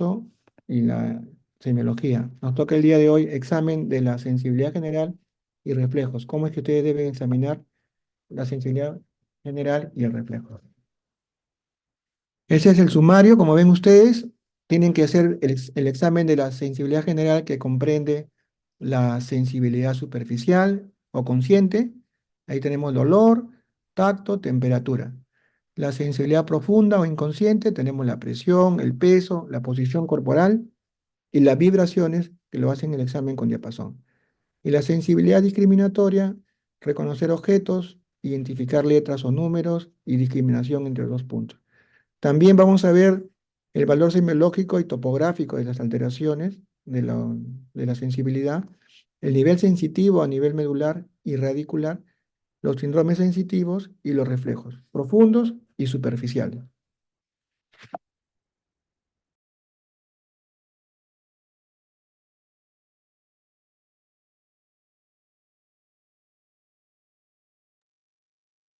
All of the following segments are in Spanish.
curso y la semiología. Nos toca el día de hoy examen de la sensibilidad general y reflejos. ¿Cómo es que ustedes deben examinar la sensibilidad general y el reflejo? Ese es el sumario, como ven ustedes, tienen que hacer el examen de la sensibilidad general que comprende la sensibilidad superficial o consciente. Ahí tenemos dolor, tacto, temperatura. La sensibilidad profunda o inconsciente, tenemos la presión, el peso, la posición corporal y las vibraciones que lo hacen el examen con diapasón. Y la sensibilidad discriminatoria, reconocer objetos, identificar letras o números y discriminación entre los puntos. También vamos a ver el valor semiológico y topográfico de las alteraciones de la sensibilidad, el nivel sensitivo a nivel medular y radicular, los síndromes sensitivos y los reflejos, profundos y superficiales.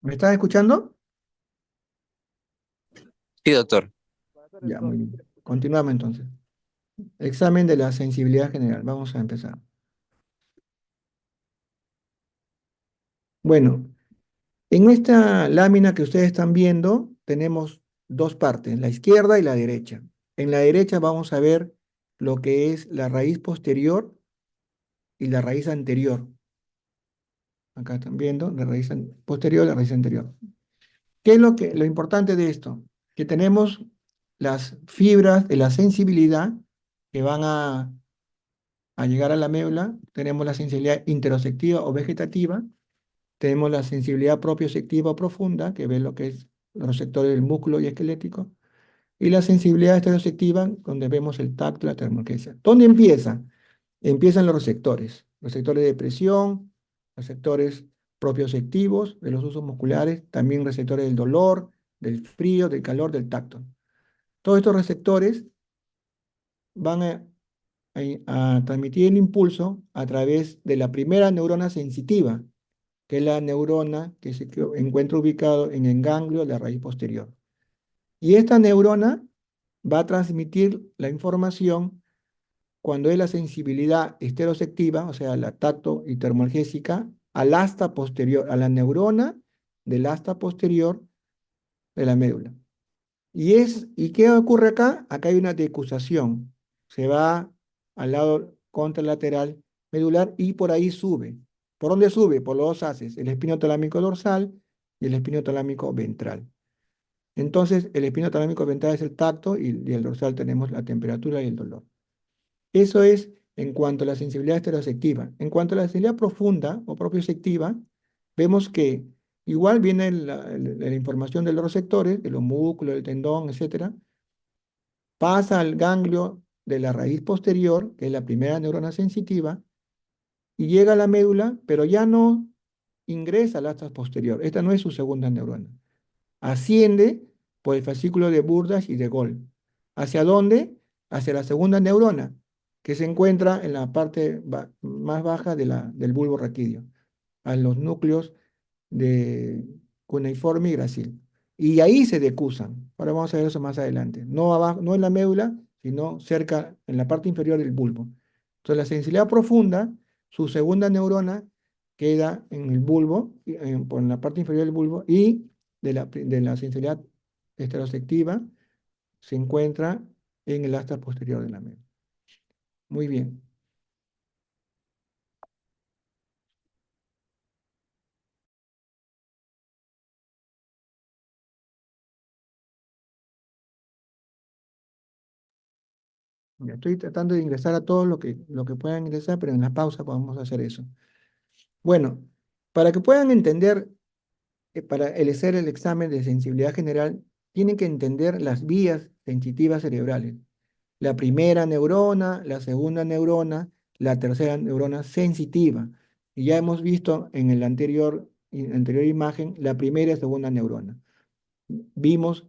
¿Me estás escuchando? Sí, doctor. Ya, muy bien. Continuamos entonces. Examen de la sensibilidad general. Vamos a empezar. Bueno, en esta lámina que ustedes están viendo, tenemos dos partes, la izquierda y la derecha. En la derecha vamos a ver lo que es la raíz posterior y la raíz anterior. Acá están viendo la raíz posterior y la raíz anterior. ¿Qué es lo importante de esto? Que tenemos las fibras de la sensibilidad que van a llegar a la médula. Tenemos la sensibilidad interoceptiva o vegetativa. Tenemos la sensibilidad propioceptiva o profunda, que ve lo que es los sectores del músculo y esquelético. Y la sensibilidad estereoceptiva, donde vemos el tacto y la termoquesia. ¿Dónde empieza? Empiezan los receptores de presión, receptores propioceptivos de los usos musculares, también receptores del dolor, del frío, del calor, del tacto. Todos estos receptores van a transmitir el impulso a través de la primera neurona sensitiva, que es la neurona que se encuentra ubicado en el ganglio de la raíz posterior. Y esta neurona va a transmitir la información cuando es la sensibilidad esteroceptiva, o sea, la tacto y termoalgésica, al asta posterior, a la neurona del asta posterior de la médula. ¿Y qué ocurre acá? Acá hay una decusación. Se va al lado contralateral medular y por ahí sube. ¿Por dónde sube? Por los dos haces, el espinotalámico dorsal y el espinotalámico ventral. Entonces, el espinotalámico ventral es el tacto y el dorsal tenemos la temperatura y el dolor. Eso es en cuanto a la sensibilidad estereoceptiva. En cuanto a la sensibilidad profunda o propioceptiva, vemos que igual viene la información de los receptores, de los músculos, del tendón, etcétera, pasa al ganglio de la raíz posterior, que es la primera neurona sensitiva, y llega a la médula, pero ya no ingresa al asta posterior. Esta no es su segunda neurona. Asciende por el fascículo de Burdach y de Gol. ¿Hacia dónde? Hacia la segunda neurona, que se encuentra en la parte más baja del bulbo raquídeo, a los núcleos de cuneiforme y gracil. Y ahí se decusan. Ahora vamos a ver eso más adelante. No abajo, no en la médula, sino cerca, en la parte inferior del bulbo. Entonces, la sensibilidad profunda, su segunda neurona queda en el bulbo, por la parte inferior del bulbo, y de la sensibilidad esteroceptiva se encuentra en el asta posterior de la médula. Muy bien. Ya estoy tratando de ingresar a todo lo que puedan ingresar, pero en la pausa podemos hacer eso. Bueno, para que puedan entender, para hacer el examen de sensibilidad general, tienen que entender las vías sensitivas cerebrales. La primera neurona, la segunda neurona, la tercera neurona sensitiva. Y ya hemos visto en el anterior imagen la primera y segunda neurona. Vimos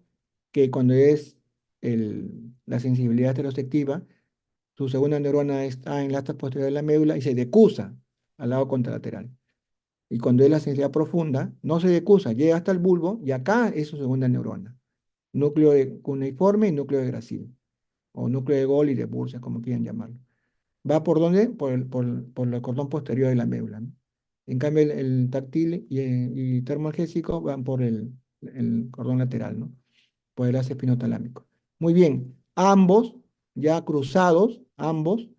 que cuando es la sensibilidad estereoceptiva, su segunda neurona está en la asta posterior de la médula y se decusa al lado contralateral. Y cuando es la sensibilidad profunda, no se decusa, llega hasta el bulbo y acá es su segunda neurona. Núcleo de cuneiforme y núcleo de gracil. o núcleo de Gol y de Bursa, como quieran llamarlo. ¿Va por dónde? Por el cordón posterior de la médula, ¿no? En cambio, el táctil y termoalgésico van por el cordón lateral, ¿no? Por el ácido espinotalámico. Muy bien, ambos, ya cruzados, ambos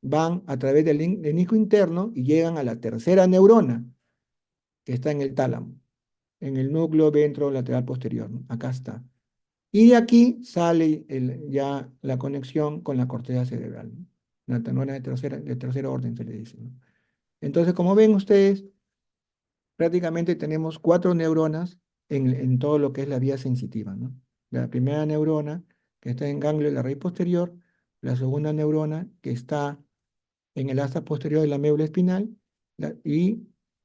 van a través del disco interno y llegan a la tercera neurona, que está en el tálamo, en el núcleo ventrolateral posterior, ¿no? Acá está. Y de aquí sale ya la conexión con la corteza cerebral, ¿no? La neurona de tercera orden se le dice, ¿no? Entonces, como ven ustedes, prácticamente tenemos cuatro neuronas en todo lo que es la vía sensitiva, ¿no? La primera neurona que está en ganglio de la raíz posterior, la segunda neurona que está en el asta posterior de la médula espinal y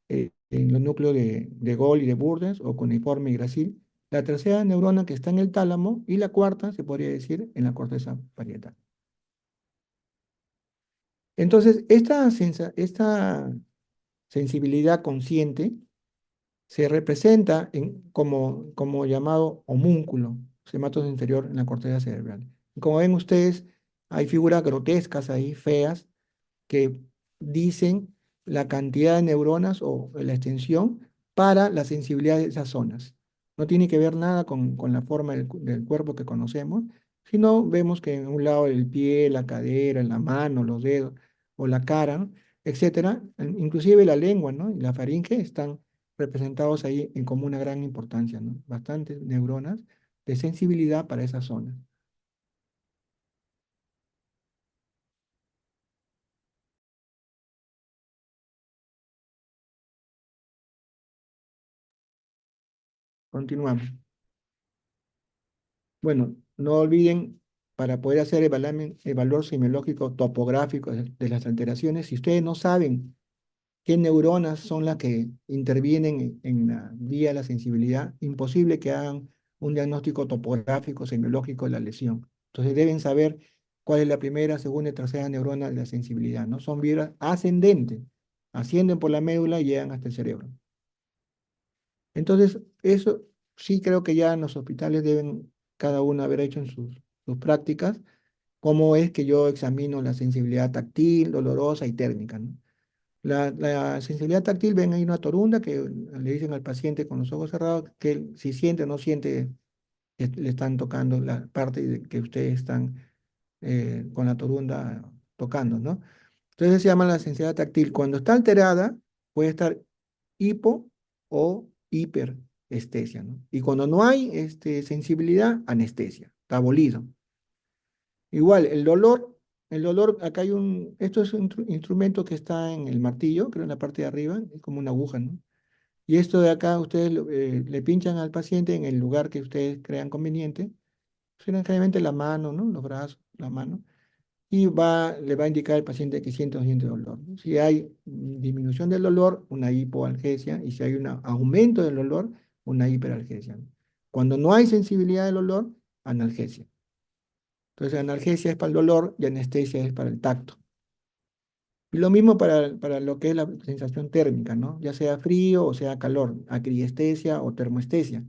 en los núcleos de Gol y de Burdes o cuneiforme y gracil. La tercera neurona que está en el tálamo y la cuarta, se podría decir, en la corteza parietal. Entonces, esta sensibilidad consciente se representa como llamado homúnculo sematosensorio en la corteza cerebral. Y como ven ustedes, hay figuras grotescas ahí, feas, que dicen la cantidad de neuronas o la extensión para la sensibilidad de esas zonas. No tiene que ver nada con la forma del cuerpo que conocemos, sino vemos que en un lado el pie, la cadera, la mano, los dedos o la cara, ¿no? Etcétera, inclusive la lengua, ¿no? Y la faringe están representados ahí en como una gran importancia, ¿no? Bastantes neuronas de sensibilidad para esas zonas. Continuamos. Bueno, no olviden, para poder hacer el valor semiológico topográfico de las alteraciones, si ustedes no saben qué neuronas son las que intervienen en la vía de la sensibilidad, imposible que hagan un diagnóstico topográfico semiológico de la lesión. Entonces deben saber cuál es la primera, segunda y tercera neurona de la sensibilidad, ¿no? Son vías ascendentes, ascienden por la médula y llegan hasta el cerebro. Entonces, eso sí creo que ya en los hospitales deben cada uno haber hecho en sus prácticas, cómo es que yo examino la sensibilidad táctil, dolorosa y térmica, ¿no? La sensibilidad táctil, ven ahí una torunda que le dicen al paciente con los ojos cerrados que él, si siente o no siente que le están tocando la parte que ustedes están con la torunda tocando, ¿no? Entonces se llama la sensibilidad táctil. Cuando está alterada, puede estar hipo o hiperestesia, ¿no? Y cuando no hay sensibilidad, anestesia, está abolido. Igual, el dolor, acá hay esto es un instrumento que está en el martillo, creo en la parte de arriba, es como una aguja, ¿no? Y esto de acá, ustedes le pinchan al paciente en el lugar que ustedes crean conveniente, generalmente la mano, ¿no? Los brazos, la mano y le va a indicar al paciente que siente o no siente dolor, ¿no? Si hay disminución del dolor, una hipoalgesia, y si hay un aumento del dolor, una hiperalgesia, ¿no? Cuando no hay sensibilidad del dolor, analgesia. Entonces, analgesia es para el dolor y anestesia es para el tacto. Y lo mismo para lo que es la sensación térmica, ¿no? Ya sea frío o sea calor, acriestesia o termoestesia.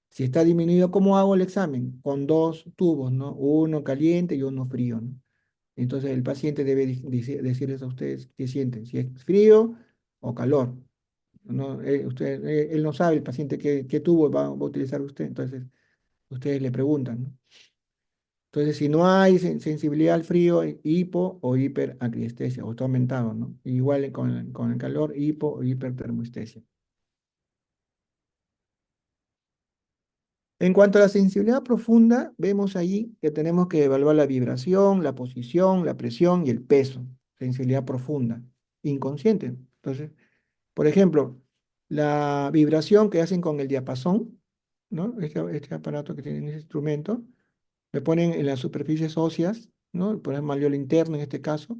Si está disminuido, ¿cómo hago el examen? Con dos tubos, ¿no? Uno caliente y uno frío, ¿no? Entonces el paciente debe decirles a ustedes qué sienten, si es frío o calor. No, él no sabe el paciente qué tubo va a utilizar usted, entonces ustedes le preguntan, ¿no? Entonces, si no hay sensibilidad al frío, hipo o hiperacriestesia, o está aumentado, ¿no? Igual con el calor, hipo o hipertermoestesia. En cuanto a la sensibilidad profunda, vemos ahí que tenemos que evaluar la vibración, la posición, la presión y el peso. Sensibilidad profunda, inconsciente. Entonces, por ejemplo, la vibración que hacen con el diapasón, ¿no? Este aparato que tienen ese instrumento, le ponen en las superficies óseas, ¿no? Ponen malleolo interno en este caso,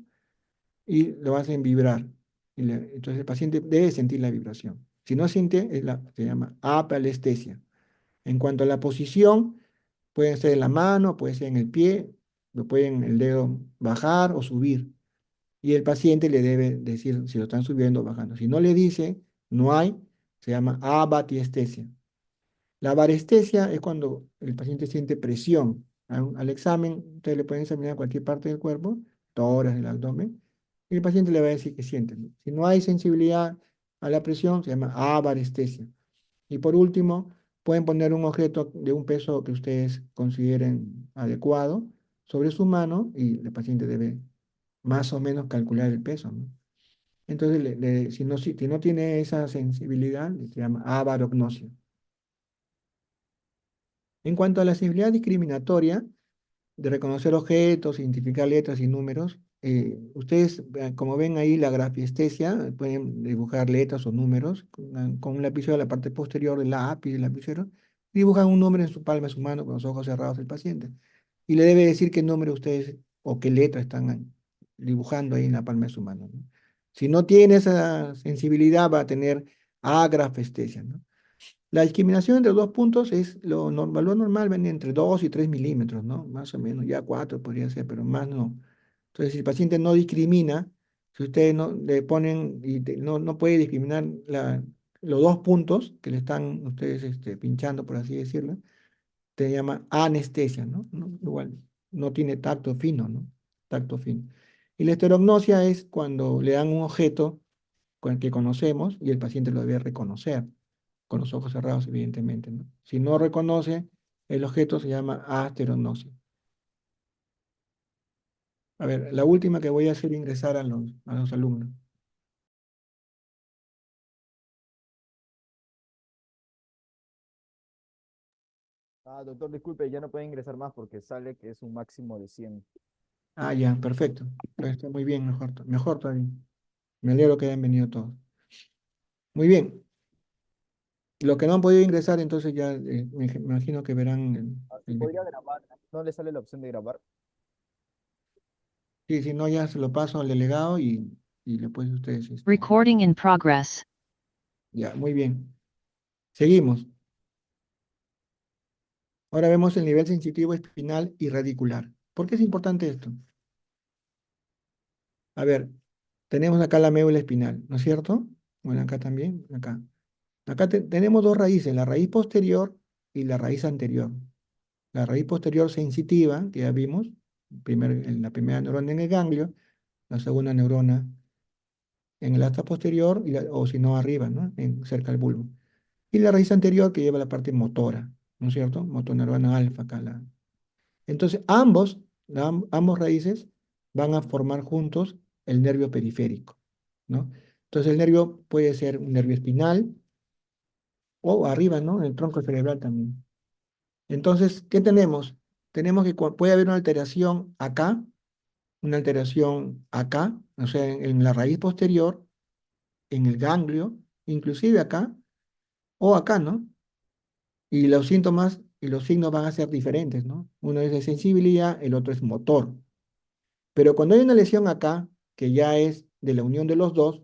y lo hacen vibrar. Entonces el paciente debe sentir la vibración. Si no siente, se llama apalestesia. En cuanto a la posición, puede ser en la mano, puede ser en el pie, lo pueden el dedo bajar o subir. Y el paciente le debe decir si lo están subiendo o bajando. Si no le dice, no hay, se llama abatiestesia. La varestesia es cuando el paciente siente presión. al examen, ustedes le pueden examinar cualquier parte del cuerpo, tórax, el abdomen, y el paciente le va a decir que siente, ¿no? Si no hay sensibilidad a la presión, se llama avarestesia. Y por último, pueden poner un objeto de un peso que ustedes consideren adecuado sobre su mano y el paciente debe más o menos calcular el peso, ¿no? Entonces, si no tiene esa sensibilidad, se llama avarognosia. En cuanto a la sensibilidad discriminatoria, de reconocer objetos, identificar letras y números, ustedes, como ven ahí la grafiestesia, pueden dibujar letras o números con un lapicero en la parte posterior del lápiz, del lapicero, dibujan un número en su palma de su mano con los ojos cerrados del paciente. Y le debe decir qué número ustedes o qué letra están dibujando ahí en la palma de su mano, ¿no? Si no tiene esa sensibilidad, va a tener agrafestesia, ¿no? La discriminación entre los dos puntos es valor normal, ven entre 2 y 3 milímetros, ¿no? Más o menos, ya 4 podría ser, pero más no. Entonces, si el paciente no discrimina, si ustedes no le ponen y no puede discriminar los dos puntos que le están ustedes pinchando, por así decirlo, te llama anestesia, ¿no? Igual, no tiene tacto fino, ¿no? Tacto fino. Y la esterognosia es cuando le dan un objeto con el que conocemos y el paciente lo debe reconocer, con los ojos cerrados, evidentemente, ¿no? Si no reconoce el objeto, se llama asterognosia. A ver, la última que voy a hacer ingresar a los alumnos. Ah, doctor, disculpe, ya no puede ingresar más porque sale que es un máximo de 100. Ah, ya, perfecto. Está muy bien, mejor, mejor todavía. Me alegro que hayan venido todos. Muy bien. Los que no han podido ingresar, entonces ya me imagino que verán Así el podría video. grabar. ¿No le sale la opción de grabar? Sí, si no, ya se lo paso al delegado y le pueden ustedes. Recording in progress. Ya, muy bien. Seguimos. Ahora vemos el nivel sensitivo espinal y radicular. ¿Por qué es importante esto? A ver, tenemos acá la médula espinal, ¿no es cierto? Bueno, acá también, acá. Acá tenemos dos raíces, la raíz posterior y la raíz anterior. La raíz posterior sensitiva, que ya vimos, en la primera neurona en el ganglio, la segunda neurona en el asta posterior, o si no arriba, ¿no? Cerca del bulbo. Y la raíz anterior que lleva la parte motora, ¿no es cierto? Motoneurona alfa acá. Entonces, ambos raíces van a formar juntos el nervio periférico, ¿no? Entonces, el nervio puede ser un nervio espinal o arriba, ¿no? El tronco cerebral también. Entonces, ¿qué tenemos? Tenemos que puede haber una alteración acá, una alteración acá, o sea, en la raíz posterior, en el ganglio, inclusive acá o acá, ¿no? Y los síntomas y los signos van a ser diferentes, ¿no? Uno es de sensibilidad, el otro es motor. Pero cuando hay una lesión acá, que ya es de la unión de los dos,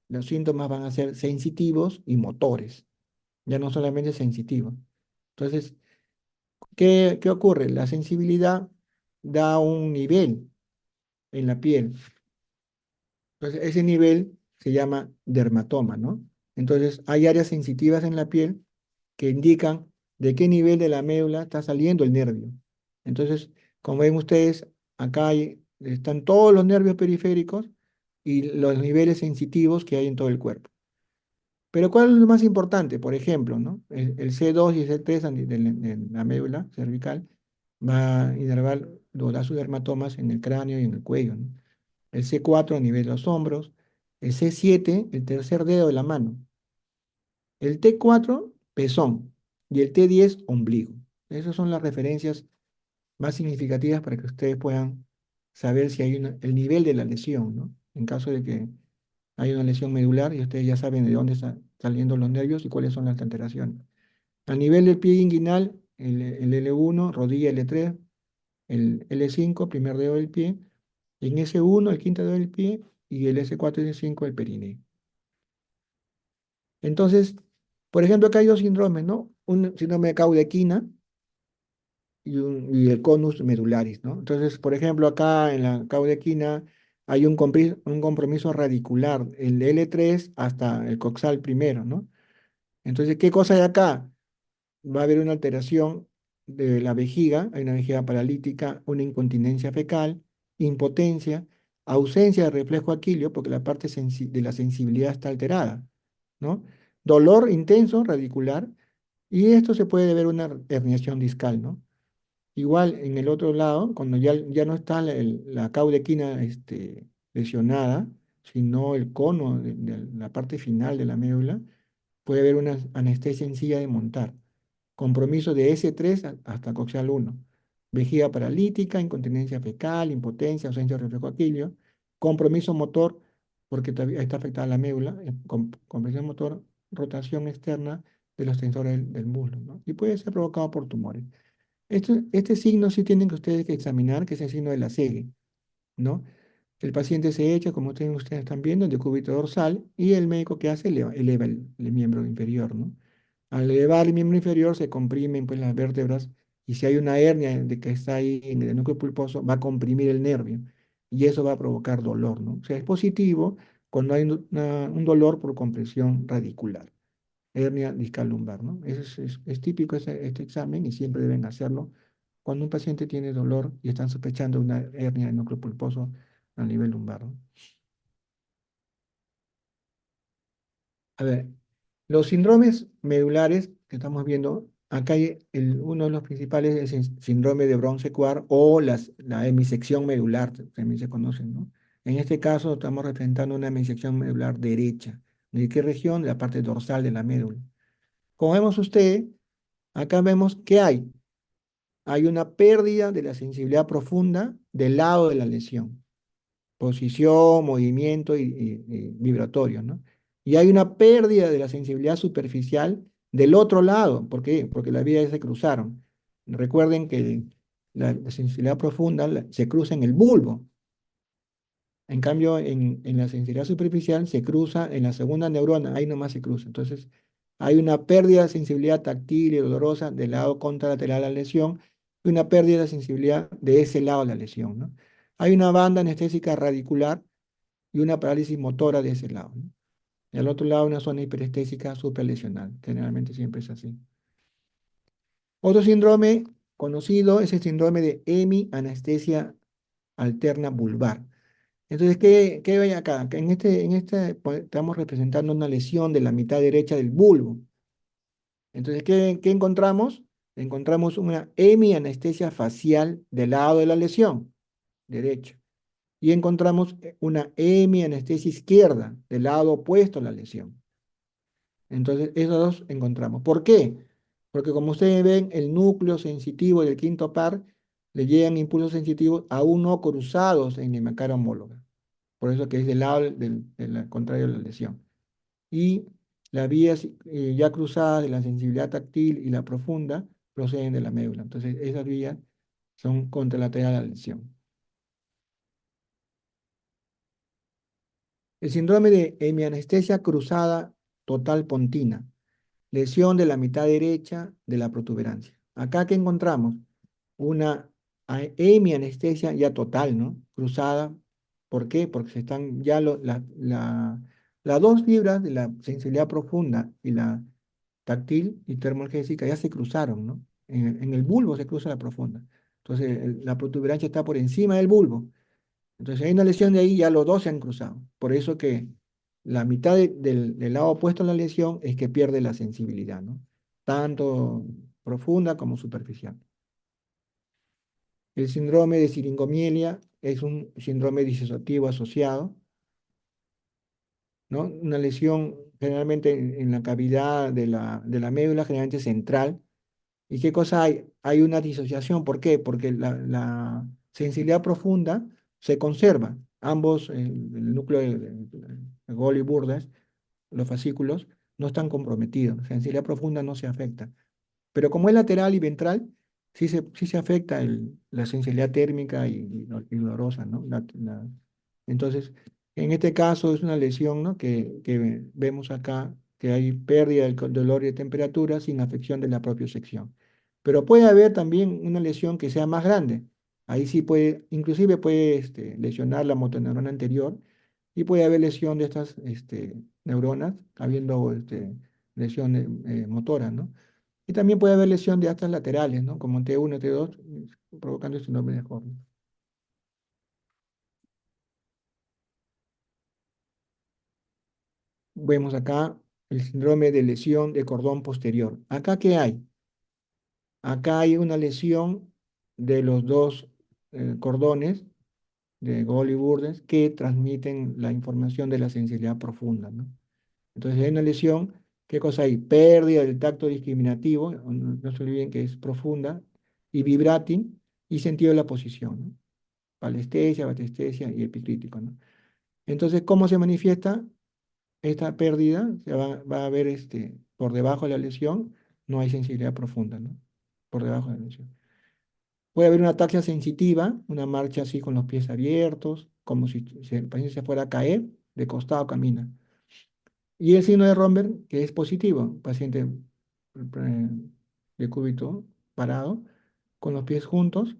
los síntomas van a ser sensitivos y motores, ya no solamente sensitivos. Entonces, ¿qué ocurre? La sensibilidad da un nivel en la piel. Entonces, ese nivel se llama dermatoma, ¿no? Entonces, hay áreas sensitivas en la piel que indican de qué nivel de la médula está saliendo el nervio. Entonces, como ven ustedes, acá están todos los nervios periféricos y los niveles sensitivos que hay en todo el cuerpo. Pero ¿cuál es lo más importante? Por ejemplo, ¿no? El C2 y el C3 de la médula cervical va a inervar los dermatomas en el cráneo y en el cuello, ¿no? El C4 a nivel de los hombros, el C7, el tercer dedo de la mano, el T4, pezón, y el T10, ombligo. Esas son las referencias más significativas para que ustedes puedan saber si hay el nivel de la lesión, ¿no? En caso de que hay una lesión medular y ustedes ya saben de dónde están saliendo los nervios y cuáles son las alteraciones. A nivel del pie inguinal, el L1, rodilla L3, el L5, primer dedo del pie, en S1, el quinto dedo del pie, y el S4 y S5, el perineo. Entonces, por ejemplo, acá hay dos síndromes, ¿no? Un síndrome de Caudequina y el conus medularis, ¿no? Entonces, por ejemplo, acá en la caudequina hay un compromiso radicular, el L3 hasta el coxal primero, ¿no? Entonces, ¿qué cosa hay acá? Va a haber una alteración de la vejiga, hay una vejiga paralítica, una incontinencia fecal, impotencia, ausencia de reflejo aquileo, porque la parte de la sensibilidad está alterada, ¿no? Dolor intenso, radicular, y esto se puede deber a una herniación discal, ¿no? Igual en el otro lado, cuando ya no está la caudequina lesionada, sino el cono de la parte final de la médula, puede haber una anestesia en silla de montar. Compromiso de S3 hasta coxial 1. Vejiga paralítica, incontinencia fecal, impotencia, ausencia de reflejo aquileo. Compromiso motor, porque todavía está afectada la médula. Compresión motor, rotación externa de los tensores del muslo, ¿no? Y puede ser provocado por tumores. Este signo sí tienen que ustedes que examinar, que es el signo de la segue, ¿no? El paciente se echa, como ustedes están viendo, el decúbito dorsal y el médico que hace eleva el miembro inferior, ¿no? Al elevar el miembro inferior se comprimen pues las vértebras y si hay una hernia de que está ahí en el núcleo pulposo va a comprimir el nervio y eso va a provocar dolor, ¿no? O sea, es positivo cuando hay un dolor por compresión radicular, hernia discal lumbar, ¿no? Es típico este examen y siempre deben hacerlo cuando un paciente tiene dolor y están sospechando una hernia del núcleo pulposo a nivel lumbar, ¿no? A ver, los síndromes medulares que estamos viendo, acá hay uno de los principales es el síndrome de Brown-Séquard o la hemisección medular, también se conocen, ¿no? En este caso estamos representando una hemisección medular derecha. ¿De qué región? De la parte dorsal de la médula. Como vemos usted, acá vemos que hay una pérdida de la sensibilidad profunda del lado de la lesión, posición, movimiento y vibratorio, ¿no? Y hay una pérdida de la sensibilidad superficial del otro lado. ¿Por qué? Porque las vías se cruzaron. Recuerden que la sensibilidad profunda se cruza en el bulbo. En cambio, en la sensibilidad superficial se cruza en la segunda neurona, ahí nomás se cruza. Entonces, hay una pérdida de sensibilidad táctil y dolorosa del lado contralateral de la lesión y una pérdida de sensibilidad de ese lado de la lesión, ¿no? Hay una banda anestésica radicular y una parálisis motora de ese lado, ¿no? Y al otro lado una zona hiperestésica supralesional. Generalmente siempre es así. Otro síndrome conocido es el síndrome de hemianestesia alterna vulvar. Entonces, ¿qué hay acá? Que en este pues, estamos representando una lesión de la mitad derecha del bulbo. Entonces, ¿qué encontramos? Encontramos una hemianestesia facial del lado de la lesión, derecho. Y encontramos una hemianestesia izquierda, del lado opuesto a la lesión. Entonces, esos dos encontramos. ¿Por qué? Porque como ustedes ven, el núcleo sensitivo del quinto par le llegan impulsos sensitivos aún no cruzados en la cara homóloga. Por eso que es del lado contrario de la lesión. Y las vías ya cruzadas de la sensibilidad táctil y la profunda proceden de la médula. Entonces, esas vías son contralaterales a la lesión. El síndrome de hemianestesia cruzada total pontina. Lesión de la mitad derecha de la protuberancia. Acá que encontramos una hemianestesia ya total, ¿no? Cruzada. ¿Por qué? Porque se están ya las dos fibras de la sensibilidad profunda y la táctil y termoalgésica ya se cruzaron, ¿no? En el bulbo se cruza la profunda. Entonces la protuberancia está por encima del bulbo. Entonces hay una lesión de ahí, ya los dos se han cruzado. Por eso que la mitad del lado opuesto a la lesión es que pierde la sensibilidad, ¿no? Tanto profunda como superficial. El síndrome de siringomielia es un síndrome disociativo asociado, ¿no? Una lesión generalmente en la cavidad de la médula, generalmente central. ¿Y qué cosa hay? Hay una disociación. ¿Por qué? Porque la sensibilidad profunda se conserva. Ambos, el núcleo de Gol y Burdas, los fascículos, no están comprometidos. La sensibilidad profunda no se afecta. Pero como es lateral y ventral, sí se afecta la sensibilidad térmica y dolorosa, ¿no? Entonces, en este caso es una lesión, ¿no? que vemos acá que hay pérdida del dolor y de temperatura sin afección de la propia sección. Pero puede haber también una lesión que sea más grande. Ahí sí puede, inclusive puede lesionar la motoneurona anterior y puede haber lesión de estas neuronas, habiendo lesión motora, ¿no? Y también puede haber lesión de astas laterales, ¿no? Como T1, T2, provocando síndrome de Horner. Vemos acá el síndrome de lesión de cordón posterior. ¿Acá qué hay? Acá hay una lesión de los dos cordones de Gol y Burdens que transmiten la información de la sensibilidad profunda, ¿no? Entonces hay una lesión, ¿qué cosa hay? Pérdida del tacto discriminativo, no se olviden que es profunda, y vibrating, y sentido de la posición, ¿no? Palestesia, batestesia y epicrítico, ¿no? Entonces, ¿cómo se manifiesta esta pérdida? Va a ver por debajo de la lesión, no hay sensibilidad profunda, ¿no? Por debajo de la lesión. Puede haber una ataxia sensitiva, una marcha así con los pies abiertos, como si el paciente se fuera a caer, de costado camina. Y el signo de Romberg, que es positivo, paciente de cúbito parado, con los pies juntos,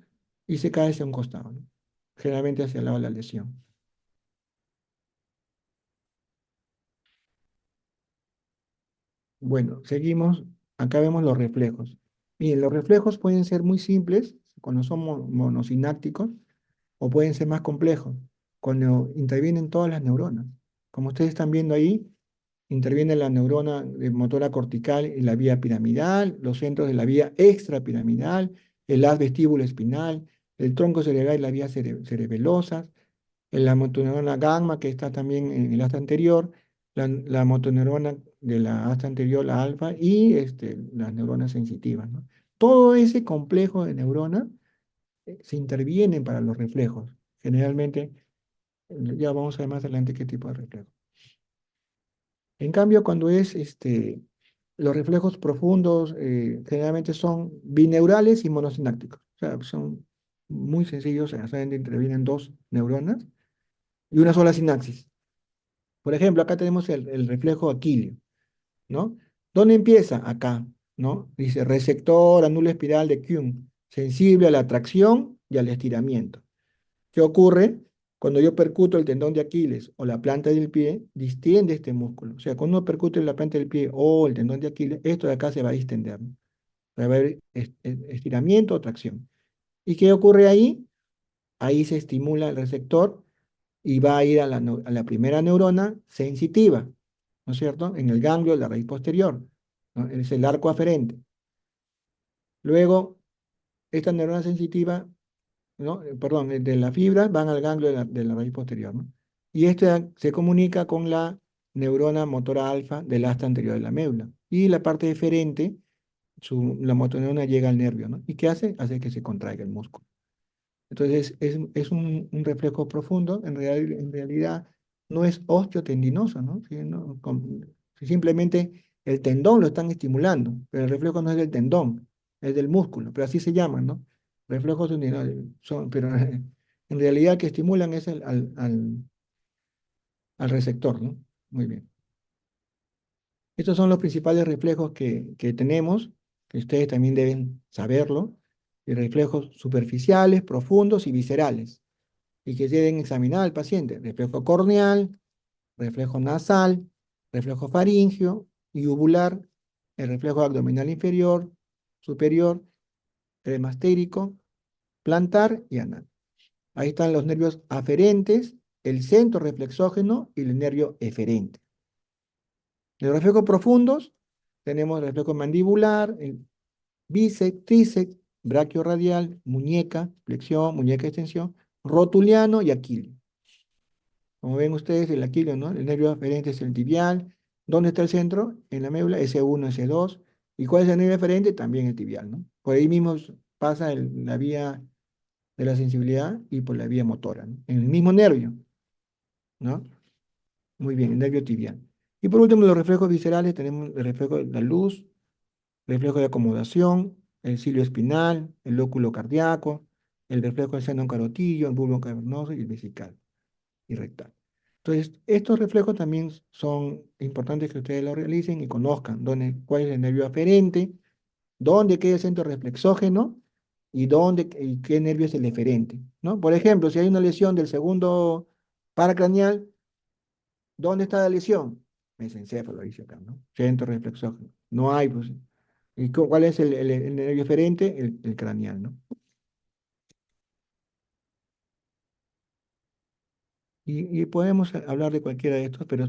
y se cae hacia un costado, ¿no? Generalmente hacia el lado de la lesión. Bueno, seguimos. Acá vemos los reflejos. Bien, los reflejos pueden ser muy simples, cuando son monosinápticos, o pueden ser más complejos, cuando intervienen todas las neuronas. Como ustedes están viendo ahí, interviene la neurona de motora cortical y la vía piramidal, los centros de la vía extrapiramidal, el haz vestíbulo espinal, el tronco cerebral y la vía cerebelosa, la motoneurona gamma que está también en el asta anterior, la motoneurona de la asta anterior, la alfa, y las neuronas sensitivas, ¿no? Todo ese complejo de neuronas se intervienen para los reflejos. Generalmente, ya vamos a ver más adelante qué tipo de reflejo. En cambio, cuando es los reflejos profundos, generalmente son bineurales y monosinápticos. O sea, son muy sencillos, solamente intervienen dos neuronas y una sola sinapsis. Por ejemplo, acá tenemos el reflejo aquileo, ¿no? ¿Dónde empieza? Acá, ¿no? Dice receptor anulo espiral de Kuhn, sensible a la tracción y al estiramiento. ¿Qué ocurre? Cuando yo percuto el tendón de Aquiles o la planta del pie, distiende este músculo. O sea, cuando uno percute la planta del pie o el tendón de Aquiles, esto de acá se va a distender, ¿no? Va a haber estiramiento o tracción. ¿Y qué ocurre ahí? Ahí se estimula el receptor y va a ir a la primera neurona sensitiva, ¿no es cierto? En el ganglio de la raíz posterior, ¿no? Es el arco aferente. Luego, esta neurona sensitiva, ¿no? Perdón, de las fibras van al ganglio de la raíz posterior, ¿no? Y este se comunica con la neurona motora alfa del asta anterior de la médula. Y la parte deferente, la motoneurona llega al nervio, ¿no? ¿Y qué hace? Hace que se contraiga el músculo. Entonces, es un reflejo profundo, en realidad no es osteotendinoso, ¿no? Si simplemente el tendón lo están estimulando, pero el reflejo no es del tendón, es del músculo, pero así se llaman, ¿no? Reflejos tendinosos, pero en realidad que estimulan es al receptor, ¿no? Muy bien. Estos son los principales reflejos que tenemos, que ustedes también deben saberlo, y reflejos superficiales, profundos y viscerales y que deben examinar al paciente. Reflejo corneal, reflejo nasal, reflejo faríngeo y uvular, el reflejo abdominal inferior, superior, cremastérico, plantar y anal. Ahí están los nervios aferentes, el centro reflexógeno y el nervio eferente. De los reflejos profundos, tenemos el reflejo mandibular, el bíceps, tríceps, brachioradial, muñeca, flexión, muñeca extensión, rotuliano y aquileo. Como ven ustedes, el aquileo, ¿no? El nervio aferente es el tibial. ¿Dónde está el centro? En la médula, S1, S2. ¿Y cuál es el nervio aferente? También el tibial, ¿no? Por ahí mismo pasa la vía de la sensibilidad y por la vía motora, ¿no? En el mismo nervio, ¿no? Muy bien, el nervio tibial. Y por último, los reflejos viscerales, tenemos el reflejo de la luz, reflejo de acomodación, el cilio espinal, el lóculo cardíaco, el reflejo del seno carotillo, el bulbo cavernoso y el vesical y rectal. Entonces, estos reflejos también son importantes que ustedes lo realicen y conozcan cuál es el nervio aferente, dónde queda el centro reflexógeno y qué nervio es el eferente, ¿no? Por ejemplo, si hay una lesión del segundo paracraneal, ¿dónde está la lesión? Mesencéfalo, dice acá, ¿no? Centro reflexógeno. No hay, pues. ¿Y cuál es el nervio eferente? El craneal, ¿no? Y podemos hablar de cualquiera de estos, pero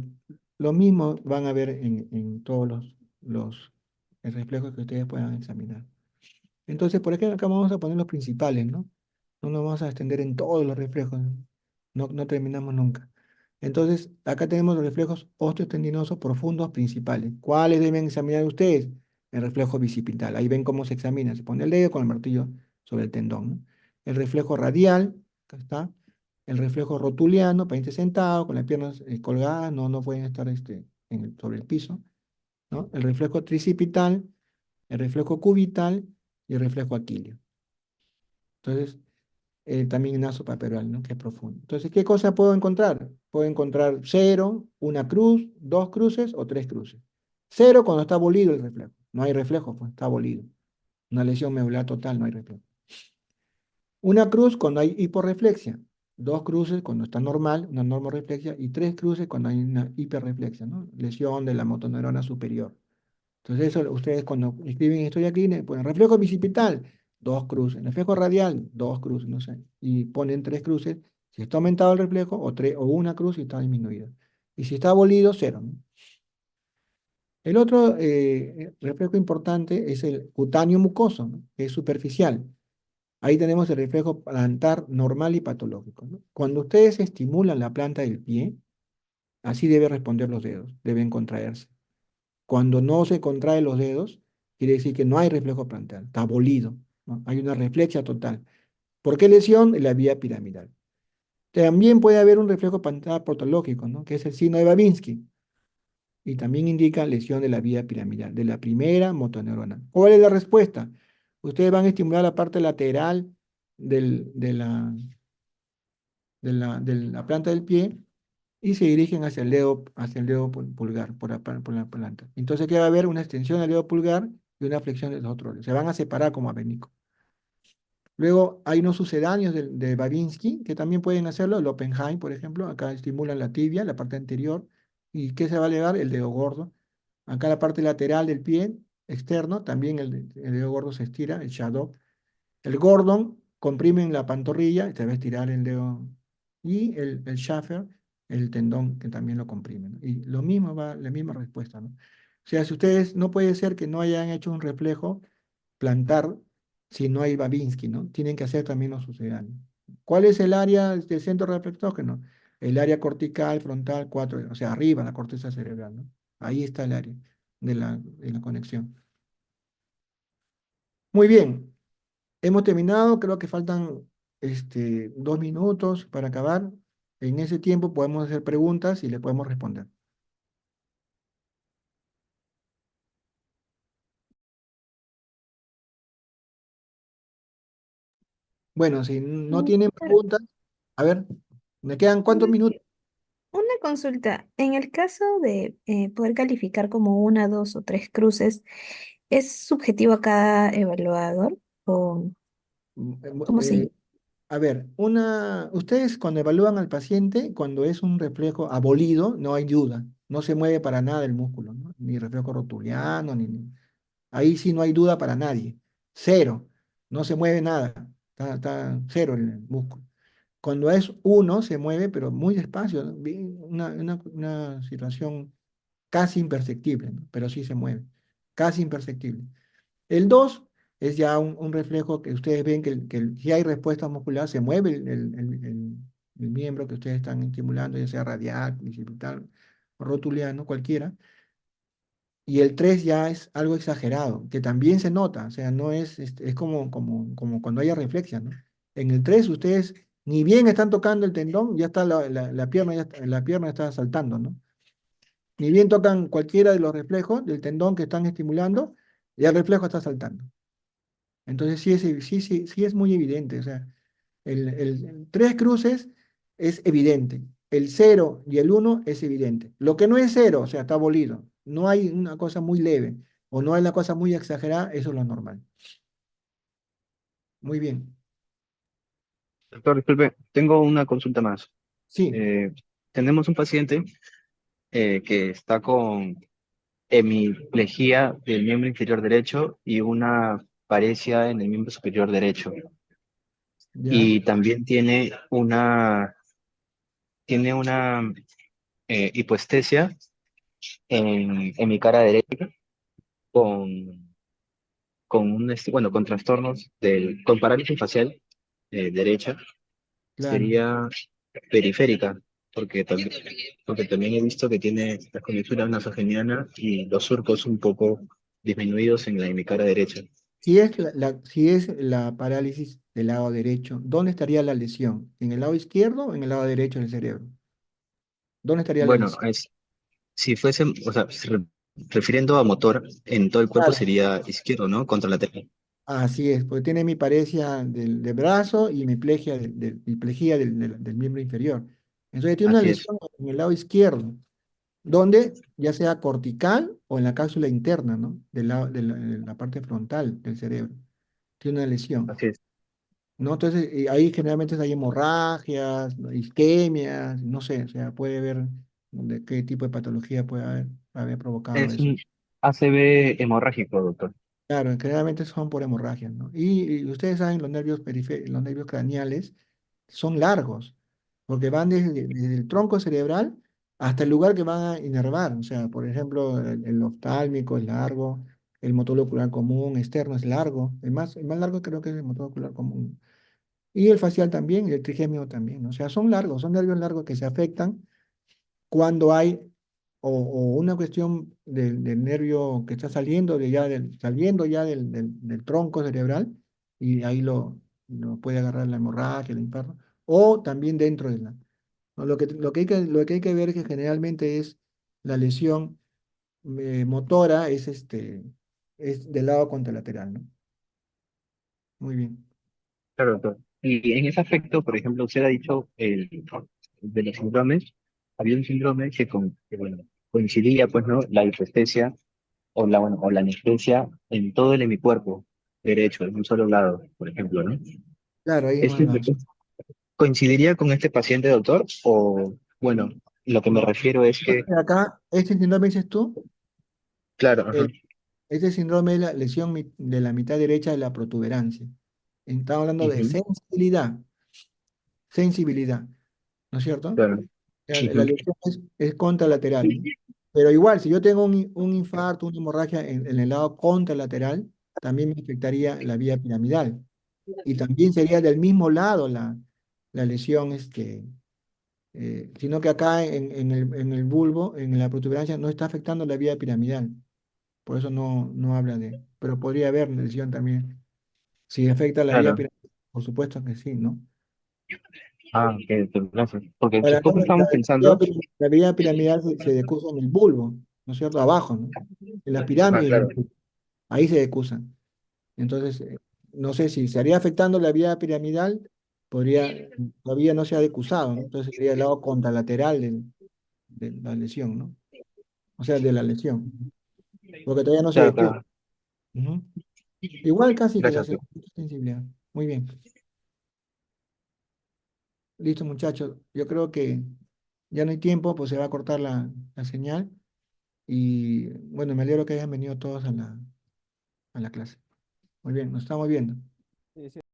lo mismo van a ver en todos los reflejos que ustedes puedan examinar. Entonces, por ejemplo, acá vamos a poner los principales, ¿no? No nos vamos a extender en todos los reflejos, no terminamos nunca. Entonces, acá tenemos los reflejos osteotendinosos profundos principales. ¿Cuáles deben examinar ustedes? El reflejo bicipital. Ahí ven cómo se examina. Se pone el dedo con el martillo sobre el tendón, ¿no? El reflejo radial, acá está. El reflejo rotuliano, paciente sentado, con las piernas colgadas, no pueden estar sobre el piso, ¿no? El reflejo tricipital, el reflejo cubital y el reflejo aquileo. Entonces, también nasopaperal, ¿no? Que es profundo. Entonces, ¿qué cosa puedo encontrar? Puedo encontrar cero, una cruz, dos cruces o tres cruces. Cero cuando está abolido el reflejo. No hay reflejo, pues está abolido. Una lesión medular total, no hay reflejo. Una cruz cuando hay hiporreflexia. Dos cruces cuando está normal, una normoreflexia. Y tres cruces cuando hay una hiperreflexia, ¿no? Lesión de la motoneurona superior. Entonces, eso ustedes cuando escriben historia clínica ponen reflejo bicipital, dos cruces, reflejo radial, dos cruces, no sé, y ponen tres cruces si está aumentado el reflejo o una cruz si está disminuido. Y si está abolido, cero, ¿no? El otro reflejo importante es el cutáneo mucoso, ¿no? Que es superficial. Ahí tenemos el reflejo plantar normal y patológico, ¿no? Cuando ustedes estimulan la planta del pie, así deben responder los dedos, deben contraerse. Cuando no se contraen los dedos, quiere decir que no hay reflejo plantar, está abolido, ¿no? Hay una reflexia total. ¿Por qué lesión? En la vía piramidal. También puede haber un reflejo plantar patológico, ¿no? Que es el signo de Babinski, y también indica lesión de la vía piramidal, de la primera motoneurona. ¿Cuál es la respuesta? Ustedes van a estimular la parte lateral del- de la, de la planta del pie y se dirigen hacia el dedo pulgar, por la planta. Entonces, ¿qué va a haber? Una extensión del dedo pulgar y una flexión de los otros dedos. Se van a separar como abanico. Luego, hay unos sucedáneos de Babinski que también pueden hacerlo. El Oppenheim, por ejemplo, acá estimulan la tibia, la parte anterior. ¿Y qué se va a elevar? El dedo gordo. Acá la parte lateral del pie externo, también el dedo gordo se estira, el shadow. El Gordon comprimen la pantorrilla, te va a estirar el dedo. Y el Schaffer, el tendón que también lo comprime, ¿no? Y lo mismo va, la misma respuesta, ¿no? O sea, si ustedes, no puede ser que no hayan hecho un reflejo plantar si no hay Babinski, ¿no? Tienen que hacer también los sucedáneos. ¿Cuál es el área del centro reflectógeno? El área cortical, frontal, 4, o sea, arriba, la corteza cerebral, ¿no? Ahí está el área de la conexión. Muy bien. Hemos terminado, creo que faltan 2 minutos para acabar. En ese tiempo podemos hacer preguntas y le podemos responder. Bueno, si no tienen Doctor, preguntas, a ver, ¿me quedan cuántos una, minutos? una consulta. En el caso de poder calificar como una, dos o tres cruces, ¿es subjetivo a cada evaluador? ¿O Mm, cómo eh, se...? a ver, ustedes cuando evalúan al paciente, cuando es un reflejo abolido, no hay duda, no se mueve para nada el músculo, ¿no? Ni reflejo rotuliano, ahí sí no hay duda para nadie. Cero, no se mueve nada, está cero el músculo. Cuando es uno, se mueve, pero muy despacio, ¿no? Una situación casi imperceptible, ¿no? Pero sí se mueve, casi imperceptible. El 2 es ya un reflejo que ustedes ven si hay respuesta muscular, se mueve el miembro que ustedes están estimulando, ya sea radial, bicipital, rotuliano, cualquiera. Y el 3 ya es algo exagerado, que también se nota, o sea, no es como cuando haya reflexia, ¿no? En el 3 ustedes ni bien están tocando el tendón, ya está la pierna, la pierna está saltando, ¿no? Ni bien tocan cualquiera de los reflejos del tendón que están estimulando, ya el reflejo está saltando. Entonces sí es muy evidente, o sea, el 3 cruces es evidente, el cero y el uno es evidente. Lo que no es cero, o sea, está abolido, no hay una cosa muy leve o no hay una cosa muy exagerada, eso es lo normal. Muy bien, Doctor, disculpe, tengo una consulta más. sí, Eh, Tenemos un paciente que está con hemiplegia del miembro inferior derecho y una paresia en el miembro superior derecho. ¿Ya? Y también tiene una hipoestesia en mi cara derecha con, con trastornos con parálisis facial derecha, Claro. sería periférica, porque también he visto que tiene la comisura nasogeniana y los surcos un poco disminuidos en mi cara derecha. Si es la parálisis del lado derecho, ¿dónde estaría la lesión? ¿En el lado izquierdo o en el lado derecho del cerebro? ¿Dónde estaría la Bueno, lesión? si fuese, o sea, refiriendo a motor, en todo el cuerpo Claro. sería izquierdo, ¿no? Contralateral. Así es, porque tiene mi paresia del brazo y mi plegia mi plejía del miembro inferior. Entonces tiene una Así es, lesión en el lado izquierdo, donde ya sea cortical o en la cápsula interna, ¿no? Del lado, de la parte frontal del cerebro. Tiene una lesión. así es. ¿No? Entonces, ahí generalmente hay hemorragias, ¿no? Isquemias, no sé, o sea, puede ver de qué tipo de patología puede haber provocado Es eso. un ACV hemorrágico, doctor. Claro, generalmente son por hemorragias, ¿no? Y ustedes saben, los nervios craneales son largos, porque van desde el tronco cerebral hasta el lugar que van a inervar. O sea, por ejemplo, el oftálmico es largo, el motor ocular común externo es largo, el más largo creo que es el motor ocular común. Y el facial también, y el trigémino también, ¿no? O sea, son largos, son nervios largos que se afectan cuando hay o una cuestión del nervio que está saliendo ya del tronco cerebral y ahí lo puede agarrar la hemorragia, el infarto, o también dentro de la. ¿No? Lo que hay que ver es que generalmente es la lesión motora, es del lado contralateral, ¿no? Muy bien. Claro, doctor. Y en ese aspecto, por ejemplo, usted ha dicho de los síndromes, había un síndrome que, bueno, coincidía, pues, ¿no? La hipoestesia o la anestesia en todo el hemicuerpo derecho, en un solo lado, por ejemplo, ¿no? Claro, ahí es más ¿Este avanzado. coincidiría con este paciente, doctor? O, bueno, lo que me No, refiero es que, acá, este síndrome dices tú. claro, ajá, Este síndrome es la lesión de la mitad derecha de la protuberancia. Estamos hablando de ujú, sensibilidad, ¿no es cierto? claro, La ujú, lesión es contralateral, ¿no? Pero igual, si yo tengo un infarto, una hemorragia en el lado contralateral, también me afectaría la vía piramidal. Y también sería del mismo lado la lesión, sino que acá en el bulbo, en la protuberancia, no está afectando la vía piramidal. Por eso no habla pero podría haber lesión también. Si afecta la vía claro. piramidal, por supuesto que sí, ¿no? Ah, ok, doctor, gracias. Porque Ahora, justo la estamos vía, pensando, pi- la vía piramidal se decusa en el bulbo, ¿no es cierto? Abajo, ¿no? En las ah, pirámides, claro, ahí se decusan. Entonces, no sé si estaría afectando la vía piramidal, todavía no se ha decusado, ¿no? Entonces sería el lado contralateral de la lesión, ¿no? O sea, de la lesión, porque todavía no se claro, decusa. claro. Ujú. Igual casi que la Gracias, doctor. sensibilidad. Muy bien. Listo, muchachos. Yo creo que ya no hay tiempo, pues se va a cortar la señal. Y bueno, me alegro que hayan venido todos a la clase. Muy bien, nos estamos viendo. Sí, sí.